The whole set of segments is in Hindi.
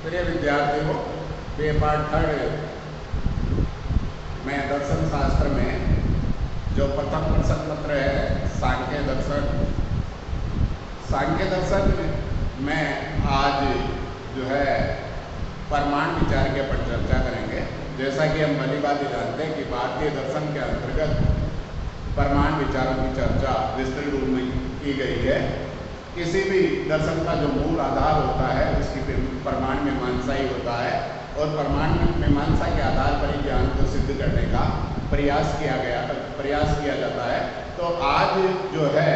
प्रिय विद्यार्थियों, ये पार्ट थर्ड में दर्शन शास्त्र में जो प्रथम प्रश्न पत्र है सांख्य दर्शन। सांख्य दर्शन में आज जो है प्रमाण विचार के पर चर्चा करेंगे। जैसा कि हम भली बात जानते हैं कि भारतीय दर्शन के अंतर्गत प्रमाण विचारों की चर्चा विस्तृत रूप में की गई है। किसी भी दर्शन का जो मूल आधार होता है उसकी प्रमाण मीमांसा ही होता है और प्रमाण मीमांसा के आधार पर ही ज्ञान को सिद्ध करने का प्रयास किया जाता है। तो आज जो है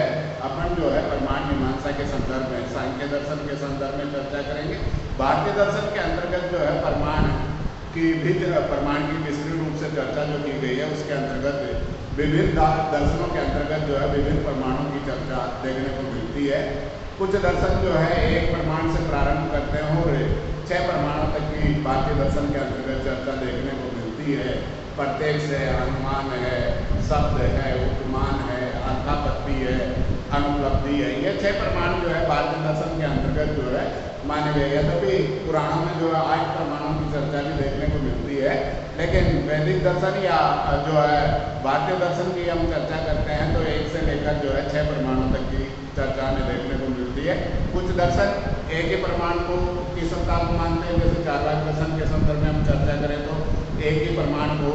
अपन जो है प्रमाण मीमांसा के संदर्भ में सांख्य दर्शन के संदर्भ में चर्चा करेंगे। भारतीय दर्शन के अंतर्गत जो है प्रमाण की विस्तृत रूप से चर्चा जो की गई है उसके अंतर्गत विभिन्न दर्शनों के अंतर्गत जो है विभिन्न प्रमाणों की चर्चा देखने को मिलती है। कुछ दर्शन जो है एक प्रमाण से प्रारंभ करते हैं और 6 प्रमाणों तक की भारतीय दर्शन के अंतर्गत चर्चा देखने को मिलती है। प्रत्यक्ष है, अनुमान है, शब्द है, उपमान है, अर्थापत्ति है, अनुपलब्धि है। ये 6 प्रमाण जो है भारतीय दर्शन के अंतर्गत जो है माने गए हैं। तभी पुराणों में जो है 8 प्रमाणों की चर्चा भी देखने को मिलती है। लेकिन वैदिक दर्शन या जो है भारतीय दर्शन की हम चर्चा करते हैं तो 1 से लेकर जो है 6 प्रमाणों तक की चर्चा में देखने को मिलती है। कुछ दर्शन एक ही प्रमाण को की सत्ता को मानते हैं। जैसे चार्वाक दर्शन के संदर्भ में हम चर्चा करें तो एक ही प्रमाण को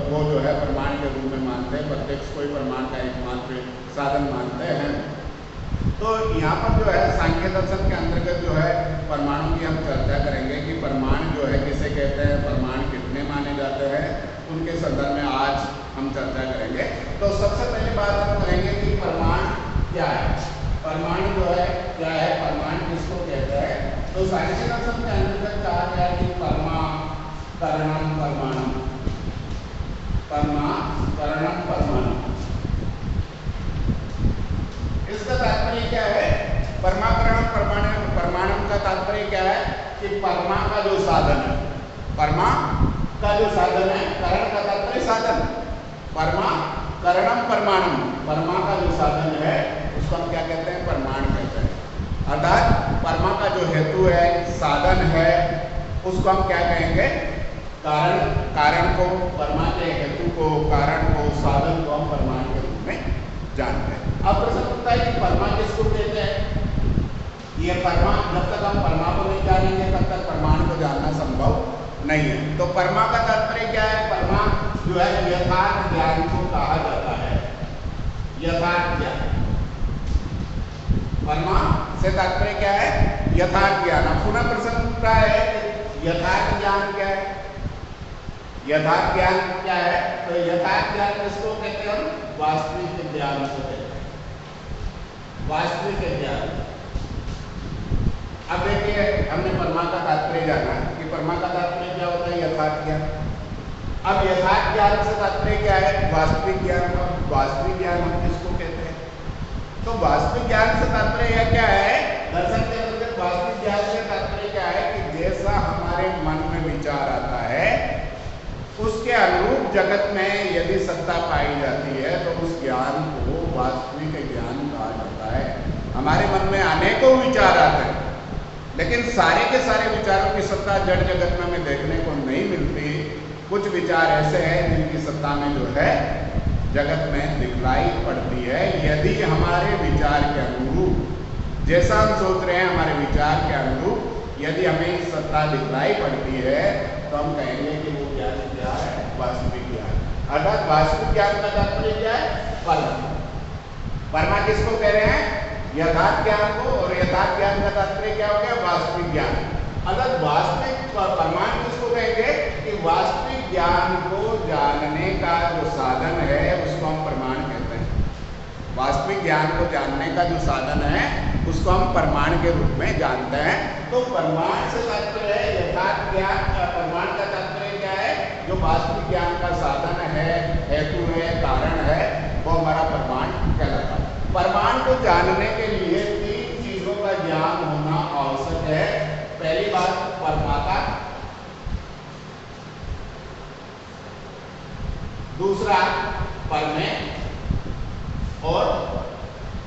वो जो है प्रमाण के रूप में मानते हैं। प्रत्यक्ष कोई प्रमाण का एकमात्र साधन मानते हैं। तो यहाँ पर जो है सांख्य दर्शन के अंतर्गत जो है प्रमाणों की हम चर्चा करेंगे कि प्रमाण जो है किसे कहते हैं, प्रमाण कितने माने जाते हैं, उनके संदर्भ में आज हम चर्चा करेंगे। तो सबसे पहली बात हम कहेंगे कि प्रमाण क्या है। प्रमाण जो है क्या है, प्रमाण किसको कहते हैं। तो सांख्य दर्शन के अंतर्गत कहा गया कि परमा करणम प्रमाणम, परमा करणम प्रमाणम। इसका तात्पर्य क्या है, परमाकरण प्रमाणम का तात्पर्य क्या है कि परमा का जो साधन है, परमा का जो साधन है, करण का तात्पर्य साधन, परमा करणम प्रमाणम, परमा का जो साधन है उसको हम क्या कहते हैं, प्रमाण कहते हैं। अर्थात परमा का जो हेतु है, साधन है, उसको हम क्या कहेंगे, कारण। कारण को, परमा के हेतु को, कारण को, साधन को हम प्रमाण के रूप में जानते हैं। अब प्रश्न उठता है कि परमा किसको कहते हैं। ये परमा, जब तक हम परमा को नहीं जानेंगे तब तक प्रमाण को जानना संभव नहीं है। तो परमा का तात्पर्य क्या है, परमा जो है यथार्थ ज्ञान को कहा जाता है। यथार्थ ज्ञान, परमा से तात्पर्य क्या है, यथार्थ ज्ञान। अब पुनः प्रश्न उठता है कि यथार्थ ज्ञान क्या है, यथार्थ ज्ञान क्या है। तो यथार्थ ज्ञान किसको कहते हैं, हम वास्तविक ज्ञान को कहते हैं, वास्तविक ज्ञान। अब देखिए हमने परमा का तात्पर्य जाना कि परमा का तात्पर्य क्या होता है, यथार्थ ज्ञान। अब यथार्थ ज्ञान से तात्पर्य क्या है, वास्तविक ज्ञान। वास्तविक ज्ञान हम किसको कहते हैं, तो वास्तविक ज्ञान से तात्पर्य क्या है, दर्शन के अंतर्गत वास्तविक ज्ञान से तात्पर्य क्या है कि जैसा हमारे मन में विचार आता है उसके अनुरूप जगत में यदि सत्ता पाई जाती है तो उस ज्ञान को वास्तविक ज्ञान कहा जाता है। हमारे मन में अनेकों विचार आते हैं लेकिन सारे के सारे विचारों की सत्ता जड़ जगत में हमें देखने को नहीं मिलती। कुछ विचार ऐसे हैं जिनकी सत्ता में जो है जगत में दिखलाई पड़ती है। यदि हमारे विचार के अनुरूप, जैसा हम सोच रहे हैं हमारे विचार के अनुरूप यदि हमें सत्ता दिखलाई पड़ती है तो हम कहेंगे कि वो ज्ञान क्या है, वास्तविक ज्ञान। अर्थात वास्तविक ज्ञान का तात्पर्य क्या है, परमा। परमा किसको कह रहे हैं, यथार्थ ज्ञान को। और यथार्थ ज्ञान का तात्पर्य क्या हो गया, वास्तविक ज्ञान। अर्थात वास्तविक प्रमाण किसको कहेंगे कि वास्तविक ज्ञान को जानने का जो साधन है उसको हम प्रमाण कहते हैं। वास्तविक ज्ञान को जानने का जो साधन है उसको हम प्रमाण के रूप में जानते हैं। तो प्रमाण से तात्पर्य है यथार्थ ज्ञान। प्रमाण का तात्पर्य क्या है, जो वास्तविक ज्ञान का साधन है, हेतु है, कारण है, वो हमारा प्रमाण कहलाता है। प्रमाण को जानने के लिए 3 चीजों का ज्ञान होना आवश्यक है। पहली बात परमाता, दूसरा परमे और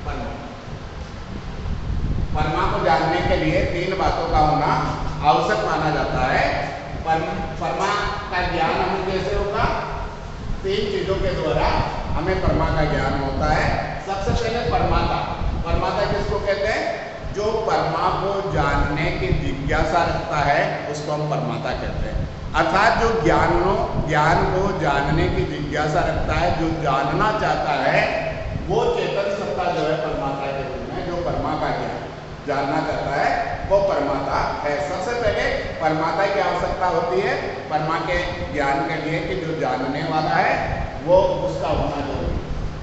परमा। परमा को जानने के लिए तीन बातों का होना आवश्यक माना जाता है। परमा का ज्ञान हमें कैसे होगा? तीन चीजों के द्वारा हमें परमा का ज्ञान होता है। सबसे पहले परमाता। परमाता किसको कहते हैं? जो परमा को जानने की जिज्ञासा रखता है उसको हम परमाता कहते हैं। अर्थात जो ज्ञान को जानने की जिज्ञासा रखता है, जो जानना चाहता है, वो चेतन सत्ता जो है परमाता के रूप में, जो परमा का ज्ञान जानना चाहता है वो परमाता है। सबसे पहले परमाता की आवश्यकता होती है परमा के ज्ञान के लिए कि जो जानने वाला है वो उसका होना जरूरी।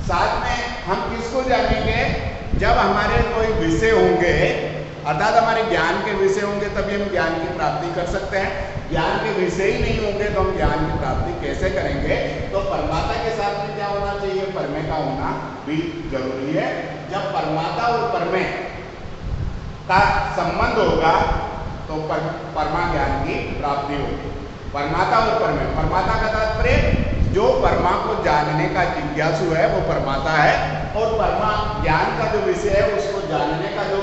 साथ में हम किसको जानेंगे? जब हमारे कोई विषय होंगे, अर्थात हमारे ज्ञान के विषय होंगे तभी हम ज्ञान की प्राप्ति कर सकते हैं। ज्ञान के विषय ही नहीं होंगे तो हम ज्ञान की प्राप्ति कैसे करेंगे? तो परमाता के साथ में क्या होना चाहिए? परमे का होना भी जरूरी है। जब परमाता और परमे का संबंध होगा तो परमा ज्ञान की प्राप्ति होगी। परमाता और परमे, परमाता का तात्पर्य जो परमा को जानने का जिज्ञासु है वो परमाता है, और परमा ज्ञान का जो विषय है उसको जानने का जो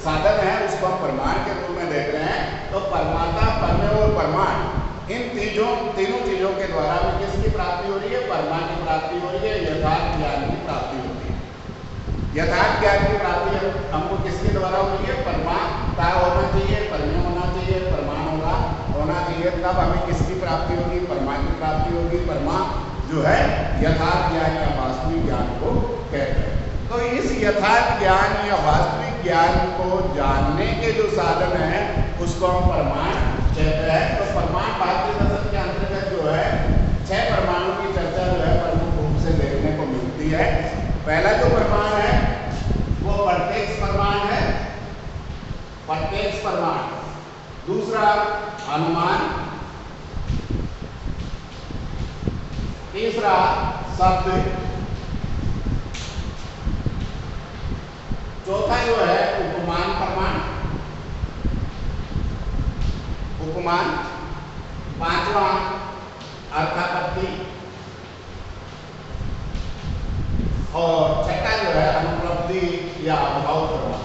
साधन है उसको हम प्रमाण के रूप में देख रहे हैं। तो परमाता, परमे और प्रमाण, इन तीनों चीजों के द्वारा हमें किसकी प्राप्ति हो रही है? परमा की प्राप्ति हो रही है, यथार्थ ज्ञान की प्राप्ति होती है। यथार्थ ज्ञान की प्राप्ति हमको किसके द्वारा हो रही है? परमाता होना चाहिए, परमे होना चाहिए, प्रमाण होना चाहिए। तब हमें किसकी प्राप्ति होगी? परमा की प्राप्ति होगी। परमा जो है यथार्थ ज्ञान या वास्तविक ज्ञान को कहते हैं। तो इस यथार्थ ज्ञान या वास्तविक ज्ञान को जानने के जो साधन है उसको हम प्रमाण कहते हैं। तो प्रमाण भारतीय दर्शन के अंतर्गत जो है 6 प्रमाणों की चर्चा जो है प्रमुख रूप से देखने को मिलती है। पहला जो प्रमाण है वो प्रत्यक्ष प्रमाण है, प्रत्यक्ष प्रमाण। दूसरा अनुमान, तीसरा शब्द, चौथा जो है उपमान प्रमाण, उपमान, पांचवा अर्थापत्ति, और छठा जो है अनुपलब्धि या अभाव प्रमाण।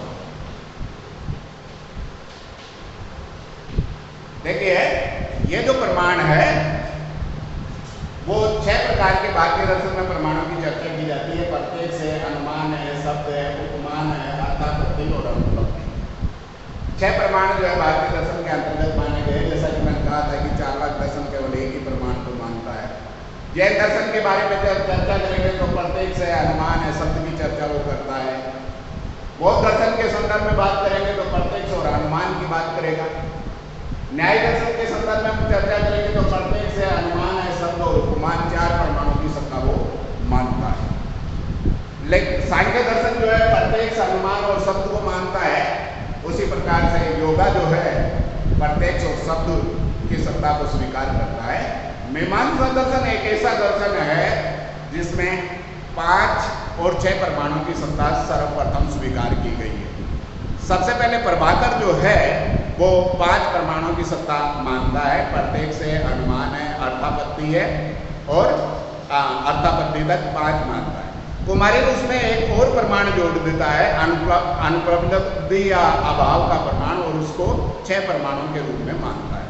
देखिए ये जो प्रमाण है वो 6 प्रकार के भारतीय दर्शन में प्रमाणों की चर्चा की जाती है। प्रत्यक्ष है, अनुमान है, शब्द है, उपमान है, अर्थापत्ति और अनुपलब्धि। 6 प्रमाण जो है भारतीय दर्शन के अंतर्गत माने गए। जैसा कि मैंने कहा था कि 4 लाख दर्शन केवल एक ही प्रमाण को मानता है। जैन दर्शन के बारे में जब चर्चा करेंगे तो प्रत्यक्ष है, अनुमान है, शब्द की चर्चा वो करता है। बौद्ध दर्शन के संदर्भ में बात करेंगे तो प्रत्यक्ष और अनुमान की बात करेगा। न्याय दर्शन के संदर्भ में हम चर्चा करेंगे तो प्रत्यक्ष है, अनुमान है, शब्द और उपमान, 4 प्रमाणों की सत्ता वो मानता है। लेकिन सांख्य दर्शन जो है प्रत्यक्ष, अनुमान और शब्द को मानता है। उसी प्रकार से योगा जो है प्रत्यक्ष और शब्द की सत्ता को स्वीकार करता है। मीमांसा दर्शन एक ऐसा दर्शन है जिसमें 5 और 6 प्रमाणों की सत्ता सर्वप्रथम स्वीकार की गई है। सबसे पहले प्रभाकर जो है वो 5 प्रमाणों की सत्ता मानता है। प्रत्यक्ष है, अनुमान है, अर्थापत्ति है और अर्थापत्ति तक 5 मानता है। कुमारी उसमें एक और प्रमाण जोड़ देता है, अनुपलब्धि या अभाव का प्रमाण, और उसको 6 प्रमाणों के रूप में मानता है।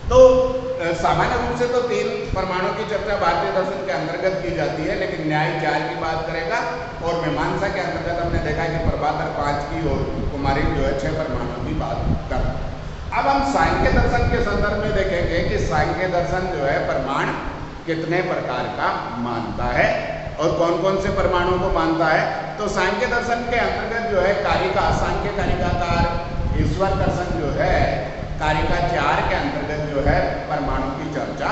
तो सामान्य रूप से तो 3 प्रमाणों की चर्चा भारतीय दर्शन के अंतर्गत की जाती है, लेकिन न्याय 4 की बात करेगा और मीमांसा के अंतर्गत हमने देखा कि प्रभाकर 5 की और कुमारी जो है 6 प्रमाणों की बात कर। अब हम सांख्य दर्शन के संदर्भ में देखेंगे कि सांख्य दर्शन जो है प्रमाण कितने प्रकार का मानता है और कौन कौन से प्रमाणों को मानता है। तो सांख्य दर्शन के अंतर्गत जो है कारिका, सांख्य कारिकाकार ईश्वर दर्शन जो है कारिका 4 के अंतर्गत जो है परमाणु की चर्चा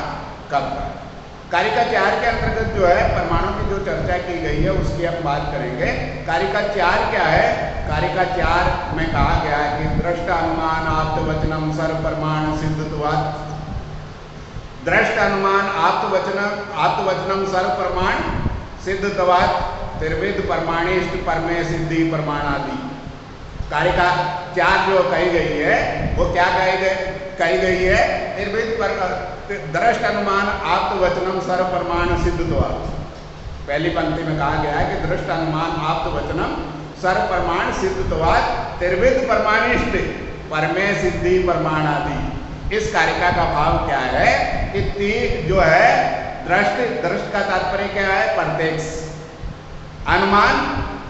करता है। कारिका 4 के अंतर्गत जो है परमाणु की जो चर्चा की गई है उसकी हम बात करेंगे। कारिका 4 क्या है? कारिका 4 में कहा गया है कि दृष्ट अनुमान आप्तवचनम सर्व प्रमाण सिद्धत्वात्। दृष्ट अनुमान आप्तवचनम सर्व प्रमाण सिद्धत्वात् त्रिविध प्रमाणिष्ट परमे सिद्धि प्रमाणादि। कारिका 4 जो कही गई है वो क्या कही गई है? त्रिविध दृष्ट अनुमान आप्तवचनम सर्व प्रमाण सिद्धत्वात्। पहली पंक्ति में कहा गया है कि दृष्ट अनुमान आप्तवचनम सर्व प्रमाण सिद्धत्वात् त्रिविध प्रमाणिष्ठ परमे सिद्धि प्रमाण आदि। इस कारिका का भाव क्या है कि तीन जो है दृष्ट का तात्पर्य क्या है? प्रत्यक्ष, अनुमान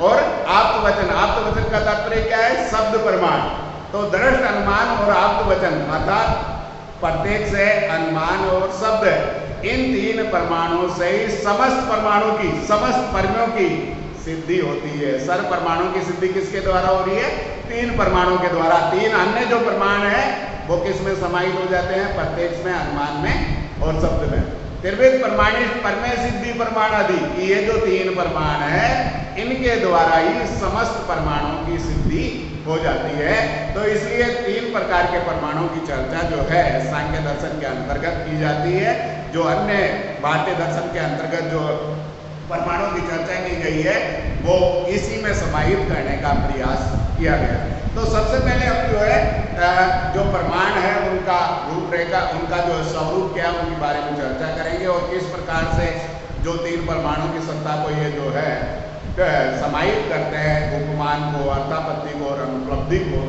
और आप्तवचन। आप्तवचन का तात्पर्य क्या है? शब्द प्रमाण। तो दृष्ट, अनुमान और आप्तवचन अर्थात प्रत्यक्ष है, अनुमान और शब्द, इन तीन प्रमाणों से ही समस्त परमाणु की, समस्त परमाणु की सिद्धि होती है। सर्व परमाणु की सिद्धि किसके द्वारा हो रही है? तीन परमाणु के द्वारा। तीन अन्य जो प्रमाण है वो किस में समाहित हो जाते हैं? प्रत्यक्ष में, अनुमान में और शब्द में। त्रिविध प्रमाणिष्ठ परमे सिद्धि प्रमाण आदि, ये जो तीन प्रमाण है इनके द्वारा ही समस्त परमाणुओं की सिद्धि हो जाती है। तो इसलिए तीन प्रकार के परमाणुओं की चर्चा जो है सांख्य दर्शन के अंतर्गत की जाती है। जो अन्य भारतीय दर्शन के अंतर्गत जो परमाणुओं की चर्चा की गई है वो इसी में समाहित करने का प्रयास किया गया। तो सबसे पहले हम जो है जो प्रमाण है उनका रूपरेखा, उनका जो स्वरूप क्या है उनके बारे में चर्चा करेंगे और किस प्रकार से जो तीन परमाणुओं की सत्ता को ये जो है समाहित करते हैं, उपमान को, अर्थापत्ति को और अनुपलब्धि को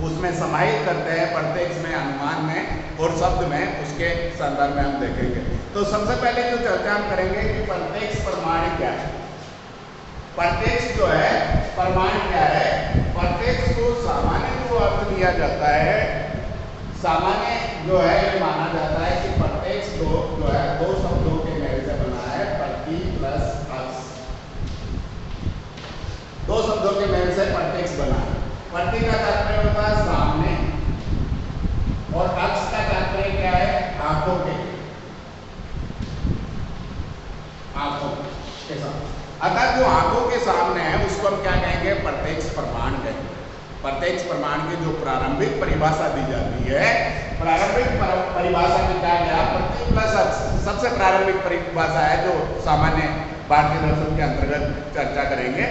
उसमें समाहित करते हैं, प्रत्यक्ष में, अनुमान में और शब्द में, उसके संदर्भ में हम देखेंगे। तो सबसे पहले जो चर्चा हम करेंगे कि प्रत्यक्ष प्रमाण क्या है। प्रत्यक्ष जो है प्रमाण क्या है? प्रत्यक्ष को सामान्य जो अर्थ दिया जाता है, सामान्य जो है ये माना जाता है कि प्रत्यक्ष जो है दो शब्दों के मेल से बना है, प्रति प्लस अक्ष। दो शब्दों के मेल से प्रत्यक्ष बना है। प्रति का तात्पर्य होता है सामने और अक्ष का तात्पर्य क्या है? आंखों के, आंखों के साथ। अर्थात जो आंखों के सामने है उसको हम क्या कहेंगे? प्रत्यक्ष प्रमाण कहेंगे। प्रत्यक्ष प्रमाण की जो प्रारंभिक परिभाषा दी जाती है, प्रारंभिक परिभाषा में क्या गया? प्रति प्लस अक्ष सबसे प्रारंभिक परिभाषा है जो सामान्य भारतीय दर्शन के अंतर्गत चर्चा करेंगे।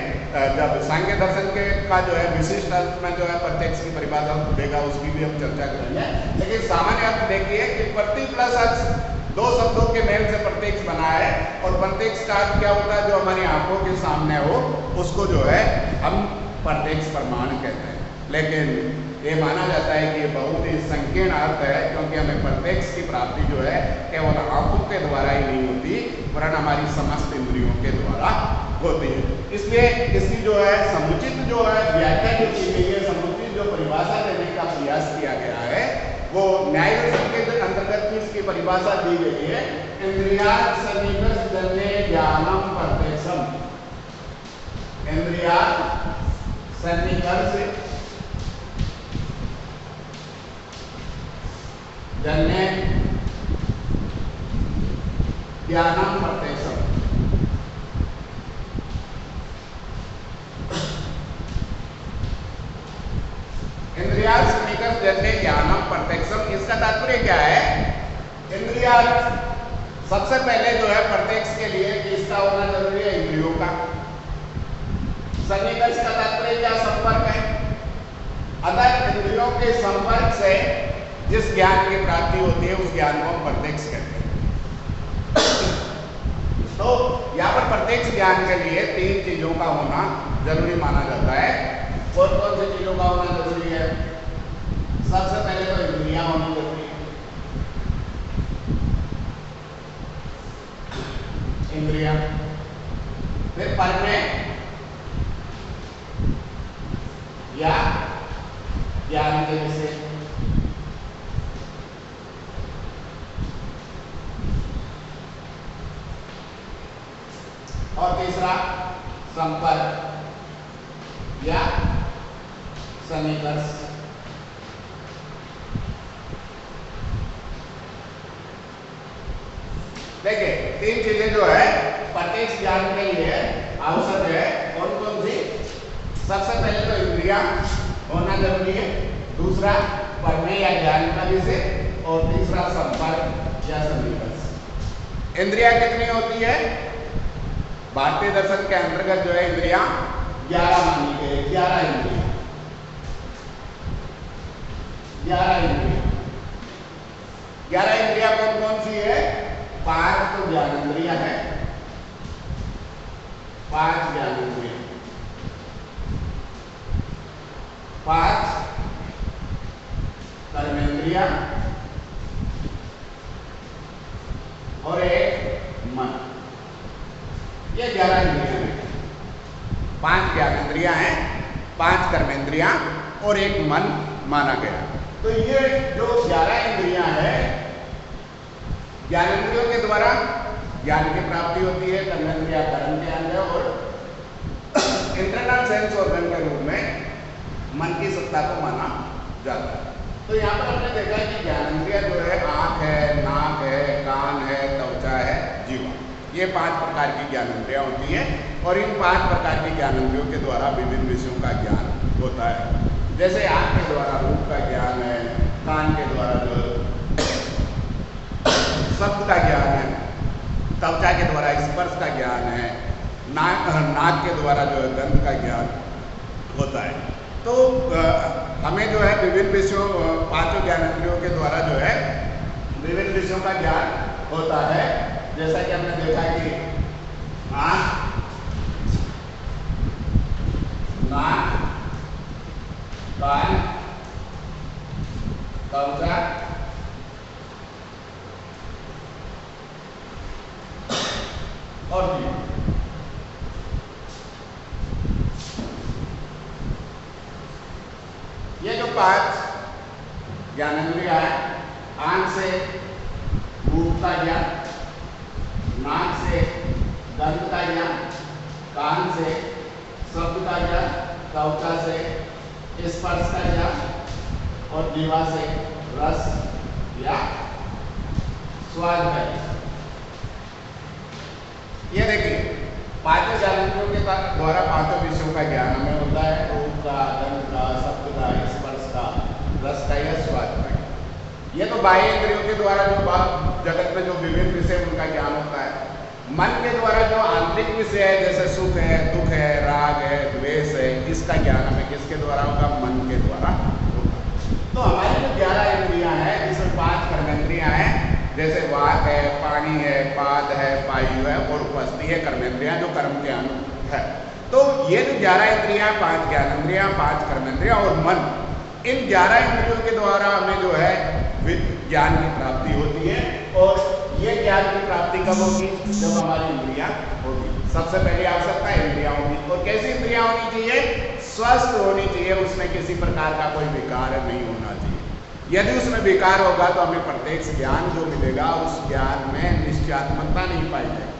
जब सांख्य दर्शन के का जो है विशिष्ट अर्थ में जो है प्रत्यक्ष की परिभाषा देगा उसकी भी हम चर्चा करेंगे। लेकिन सामान्य अर्थ देखिए कि प्रति प्लस अक्ष दो शब्दों के मेल से प्रत्यक्ष बना है और प्रत्यक्ष का अर्थ क्या होता है? जो हमारी आंखों के सामने हो उसको जो है हम प्रत्यक्ष प्रमाण कहते हैं। लेकिन ये माना जाता है कि ये बहुत ही संकीर्ण अर्थ है, क्योंकि हमें प्रत्यक्ष की प्राप्ति जो है केवल आंखों के द्वारा ही नहीं होती वरन हमारी समस्त इंद्रियों के द्वारा होती है। इसलिए इसकी जो है समुचित जो है व्याख्या जो की गई है, समुचित जो परिभाषा देने का प्रयास किया गया है वो न्याय दर्शन के अंतर्गत इसकी परिभाषा दी गई है। इंद्रियार्थ सन्निकर्ष जन्य ज्ञानम प्रत्यक्षम। इंद्रियार्थ सन्निकर्ष जन्य ज्ञानम प्रत्यक्षम। इंद्रियार्थ सन्निकर्ष जन्य ज्ञानम प्रत्यक्षम, इसका तात्पर्य क्या है? इंद्रियार्थ सबसे पहले जो है प्रत्यक्ष के लिए किसका होना जरूरी है? इंद्रियों का। सन्निकर्ष का तात्पर्य क्या? संपर्क है। अतः इंद्रियों के संपर्क से जिस ज्ञान की प्राप्ति होती है उस ज्ञान को हम प्रत्यक्ष कहते हैं। तो यहाँ पर प्रत्यक्ष ज्ञान के लिए तीन चीजों का होना जरूरी माना जाता है। कौन कौन सी चीजों का होना जरूरी है? सबसे पहले तो इंद्रियां होनी जरूरी है। इंद्रियां, फिर परमे या ज्ञान के विषय, और तीसरा संपर्क या सन्निकर्ष। देखिए तीन चीजें जो है प्रत्यक्ष ज्ञान के लिए आवश्यक है। कौन कौन सी? सबसे पहले तो इंद्रियां होना जरूरी है, दूसरा परमेय या ज्ञान का विषय और तीसरा संपर्क या सन्निकर्ष। इंद्रियां कितनी होती है? भारतीय दर्शन के अंतर्गत जो है इंद्रियां 11 मानी गई। 11 इंद्रियां, 11 इंद्रियां। 11 इंद्रियां कौन कौन सी है? 5 तो ज्ञानेंद्रियां है, 5 ज्ञानेंद्रियां। 5 कर्मेंद्रिया और एक मन। ये 11 इंद्रियां हैं। 5 ज्ञानेंद्रियां हैं, 5 कर्मेंद्रियां और एक मन माना गया। तो ये जो 11 इंद्रियां हैं, ज्ञानेंद्रियों के द्वारा ज्ञान की प्राप्ति होती है, कर्मेंद्रिया कर्म के अंग और इंटरनल सेंस ऑर्गन के रूप में मन की सत्ता को माना जाता है। तो यहाँ पर हमने देखा कि ज्ञानेंद्रिया जो है आँख है, नाक है, कान है, त्वचा है, जीवा, ये 5 प्रकार की ज्ञानेंद्रियां होती है और इन 5 प्रकार की ज्ञानेंद्रियों के द्वारा विभिन्न विषयों का ज्ञान होता है। जैसे आँख के द्वारा रूप का ज्ञान है, कान के द्वारा जो शब्द का ज्ञान है, त्वचा के द्वारा स्पर्श का ज्ञान है, नाक के द्वारा जो है गंध का ज्ञान होता है। तो हमें जो है विभिन्न विषयों 5 ज्ञानेंद्रियों के द्वारा जो है विभिन्न विषयों का ज्ञान होता है। जैसा कि हमने देखा कि आँख, नाक, कान, त्वचा और जीभ। ये जो 5 ज्ञानेंद्रियां हैं, आँख से रूप का ज्ञान, नाक से गंध का ज्ञान, कान से शब्द का ज्ञान, त्वचा से स्पर्श का ज्ञान और जीवा से रस या स्वाद का ज्ञान। ये देखिए 5 ज्ञानेंद्रियों के द्वारा 5 विषयों का ज्ञान हमें होता है, रूप का, गंध का, शब्द का, स्पर्श का, रस का या स्वाद का। ये तो बाह्य इंद्रियों के द्वारा जो जगत में जो विभिन्न विषय उनका ज्ञान होता है। मन के द्वारा जो आंतरिक विषय है, जैसे सुख है, दुख है, राग है, द्वेष है, इसका ज्ञान हमें किसके द्वारा होगा? मन के द्वारा होगा। तो हमारी जो 11 इंद्रियां हैं, जिसमें 5 कर्मेंद्रियां हैं, जैसे वाक है, पानी है, पाद है, वायु है और उपस्थि है, कर्मेंद्रियां जो कर्म के अंग है। तो ये जो 11 इंद्रियां, 5 ज्ञानेंद्रियां, 5 कर्मेंद्रियां और मन, इन 11 इंद्रियों के द्वारा हमें जो है ज्ञान की प्राप्ति होती है। और ये ज्ञान की प्राप्ति कब होगी? जब हमारी इंद्रियां होगी। सबसे पहली आवश्यकता इंद्रियां होगी। और कैसी इंद्रियां होनी चाहिए? स्वस्थ होनी चाहिए, उसमें किसी प्रकार का कोई विकार नहीं होना चाहिए। यदि उसमें विकार होगा तो हमें प्रत्यक्ष ज्ञान जो मिलेगा उस ज्ञान में निश्चयात्मकता नहीं पाई जाएगी,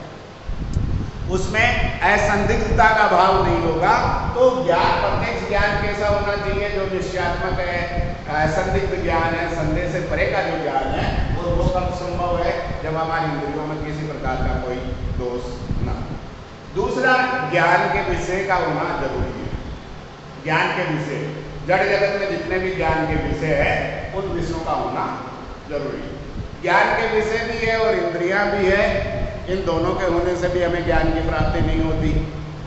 उसमें असंदिग्धता का भाव नहीं होगा। तो ज्ञान, प्रत्यक्ष ज्ञान कैसा होना चाहिए? जो निश्चयात्मक है, असंदिग्ध ज्ञान है, संदेह से परे का जो ज्ञान है, और वो कब संभव है? जब हमारी इंद्रियों में किसी प्रकार का कोई दोष ना हो। दूसरा, ज्ञान के विषय का होना जरूरी है। ज्ञान के विषय, जड़ जगत में जितने भी ज्ञान के विषय है उन विषयों का होना जरूरी है। ज्ञान के विषय भी है और इंद्रियां भी है, इन दोनों के होने से भी हमें ज्ञान की प्राप्ति नहीं होती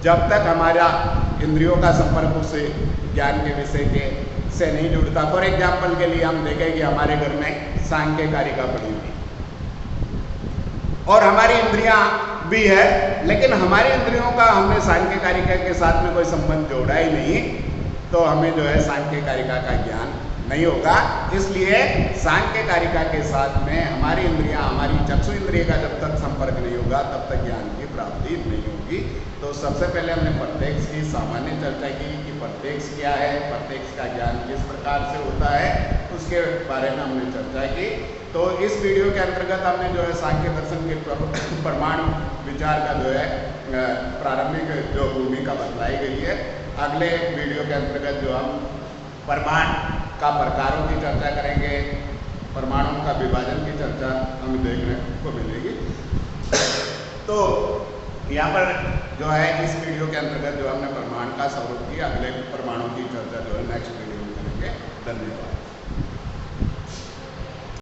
जब तक हमारा इंद्रियों का संपर्क उससे ज्ञान के विषय के से नहीं जुड़ता। फॉर एग्जाम्पल के लिए हम देखें कि हमारे घर में सांख्य कारिका पड़ी हुई और हमारी इंद्रियां भी है, लेकिन हमारी इंद्रियों का हमने सांख्य कारिका के साथ में कोई संबंध जोड़ा ही नहीं, तो हमें जो है सांख्य कारिका का ज्ञान नहीं होगा। इसलिए सांख्य कारिका के साथ में हमारी इंद्रियां, हमारी चक्षु इंद्रिय का जब तक संपर्क नहीं होगा तब तक ज्ञान की प्राप्ति नहीं होगी। तो सबसे पहले हमने प्रत्यक्ष की सामान्य चर्चा की कि प्रत्यक्ष क्या है, प्रत्यक्ष का ज्ञान किस प्रकार से होता है, उसके बारे में हमने चर्चा की। तो इस वीडियो के अंतर्गत हमने जो है सांख्य दर्शन के प्रमाण विचार का जो है प्रारंभिक जो भूमिका बतलाई गई है। अगले वीडियो के अंतर्गत जो हम प्रमाण का प्रकारों की चर्चा करेंगे, परमाणुओं का विभाजन की चर्चा हमें देखने को मिलेगी। तो यहाँ पर जो है इस वीडियो के अंतर्गत जो हमने प्रमाण का स्वरूप किया, अगले परमाणु की चर्चा जो है नेक्स्ट वीडियो में करेंगे। धन्यवाद।